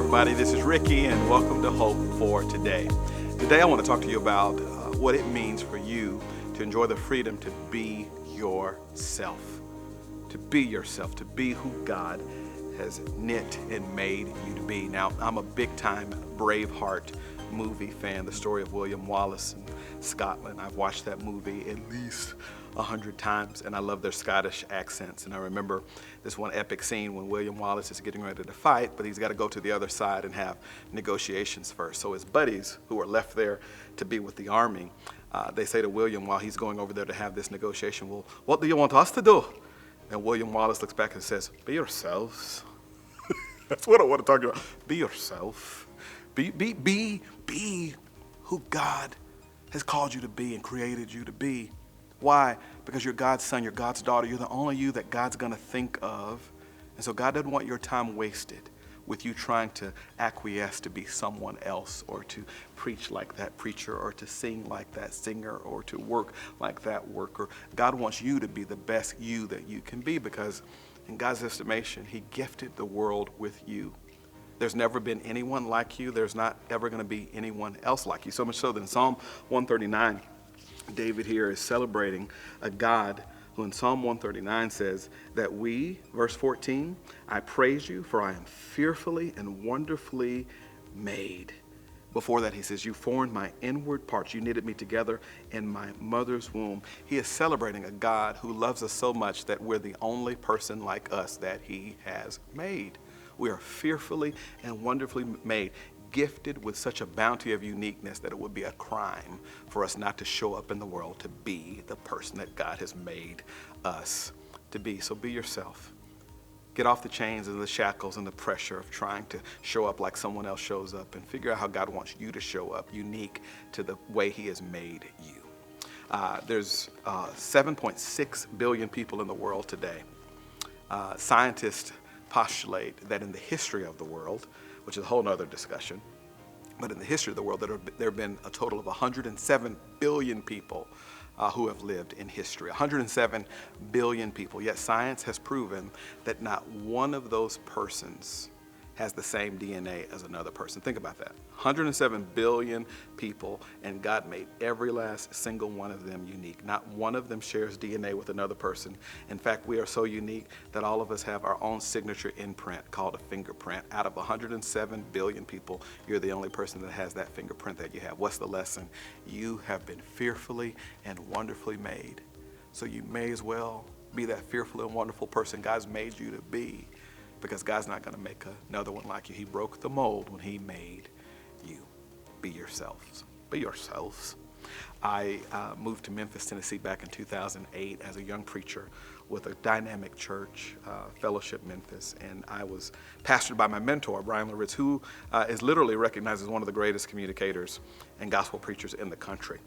everybody. This is Ricky, and welcome to Hope for Today. Today, I want to talk to you about what it means for you to enjoy the freedom to be yourself. To be yourself, to be who God has knit and made you to be. Now, I'm a big-time Braveheart movie fan, the story of William Wallace in Scotland. I've watched that movie at least 100 times, and I love their Scottish accents. And I remember this one epic scene when William Wallace is getting ready to fight, but he's got to go to the other side and have negotiations first. So his buddies, who are left there to be with the army, they say to William while he's going over there to have this negotiation, well, what do you want us to do? And William Wallace looks back and says, be yourselves. That's what I want to talk about. Be yourself. Be who God has called you to be and created you to be. Why? Because you're God's son, you're God's daughter. You're the only you that God's going to think of. And so God doesn't want your time wasted with you trying to acquiesce to be someone else, or to preach like that preacher, or to sing like that singer, or to work like that worker. God wants you to be the best you that you can be, because in God's estimation, he gifted the world with you. There's never been anyone like you. There's not ever going to be anyone else like you. So much so that in Psalm 139, David here is celebrating a God who in Psalm 139 says that we, verse 14, I praise you, for I am fearfully and wonderfully made. Before that, he says, you formed my inward parts. You knitted me together in my mother's womb. He is celebrating a God who loves us so much that we're the only person like us that he has made. We are fearfully and wonderfully made, gifted with such a bounty of uniqueness that it would be a crime for us not to show up in the world to be the person that God has made us to be. So be yourself. Get off the chains and the shackles and the pressure of trying to show up like someone else shows up, and figure out how God wants you to show up, unique to the way he has made you. There's 7.6 billion people in the world today. Scientists postulate that in the history of the world, which is a whole nother discussion, but in the history of the world, there have been a total of 107 billion people who have lived in history. 107 billion people. Yet science has proven that not one of those persons has the same DNA as another person. Think about that. 107 billion people, and God made every last single one of them unique. Not one of them shares DNA with another person. In fact, we are so unique that all of us have our own signature imprint called a fingerprint. Out of 107 billion people, you're the only person that has that fingerprint that you have. What's the lesson? You have been fearfully and wonderfully made. So you may as well be that fearful and wonderful person God's made you to be, because God's not going to make another one like you. He broke the mold when he made you. Be yourselves. Be yourselves. I moved to Memphis, Tennessee back in 2008 as a young preacher with a dynamic church, Fellowship Memphis, and I was pastored by my mentor, Brian Loritz, who is literally recognized as one of the greatest communicators and gospel preachers in the country.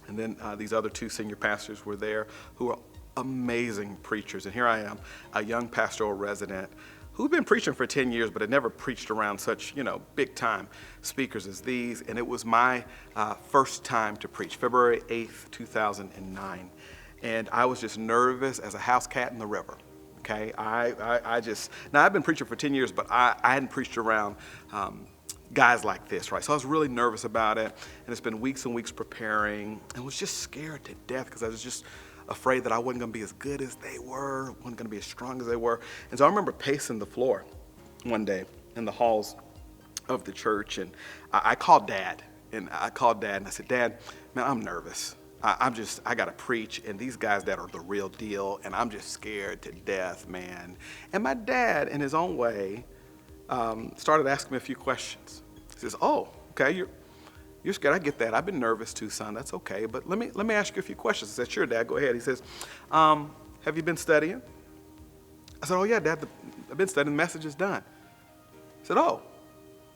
And then these other two senior pastors were there who are amazing preachers. And here I am, a young pastoral resident who've been preaching for 10 years, but had never preached around such, big time speakers as these. And it was my first time to preach, February 8th, 2009. And I was just nervous as a house cat in the river. Okay, now I've been preaching for 10 years, but I hadn't preached around guys like this, right? So I was really nervous about it. And it's been weeks and weeks preparing, and was just scared to death because I was just afraid that I wasn't going to be as good as they were, wasn't going to be as strong as they were. And so I remember pacing the floor one day in the halls of the church, and I called Dad, and I said, Dad, man, I'm nervous. I got to preach, and these guys that are the real deal, and I'm just scared to death, man. And my dad, in his own way, started asking me a few questions. He says, oh, okay, you're scared. I get that. I've been nervous too, son. That's okay. But let me ask you a few questions. I said, sure, Dad, go ahead. He says, have you been studying? I said, oh, yeah, Dad, I've been studying. The message is done. He said, oh,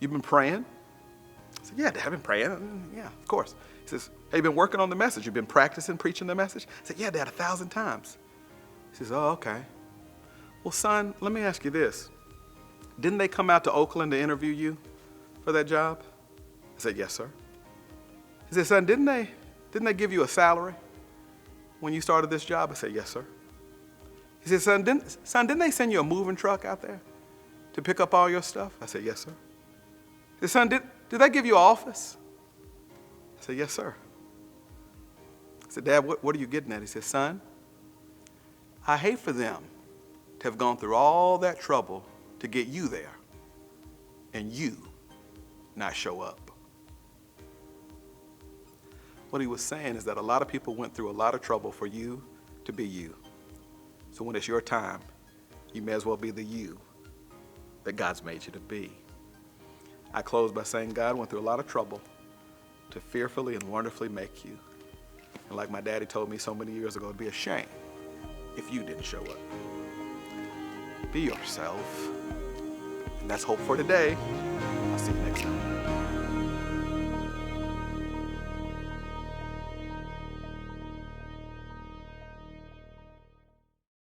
you've been praying? I said, yeah, Dad, I've been praying. Yeah, of course. He says, have you been working on the message? You've been practicing preaching the message? I said, yeah, Dad, 1,000 times. He says, oh, okay. Well, son, let me ask you this. Didn't they come out to Oakland to interview you for that job? I said, yes, sir. He said, son, didn't they give you a salary when you started this job? I said, yes, sir. He said, son, didn't they send you a moving truck out there to pick up all your stuff? I said, yes, sir. He said, son, did they give you an office? I said, yes, sir. I said, Dad, what are you getting at? He said, son, I hate for them to have gone through all that trouble to get you there and you not show up. What he was saying is that a lot of people went through a lot of trouble for you to be you. So when it's your time, you may as well be the you that God's made you to be. I close by saying God went through a lot of trouble to fearfully and wonderfully make you. And like my daddy told me so many years ago, it'd be a shame if you didn't show up. Be yourself. And that's hope for today. I'll see you next time.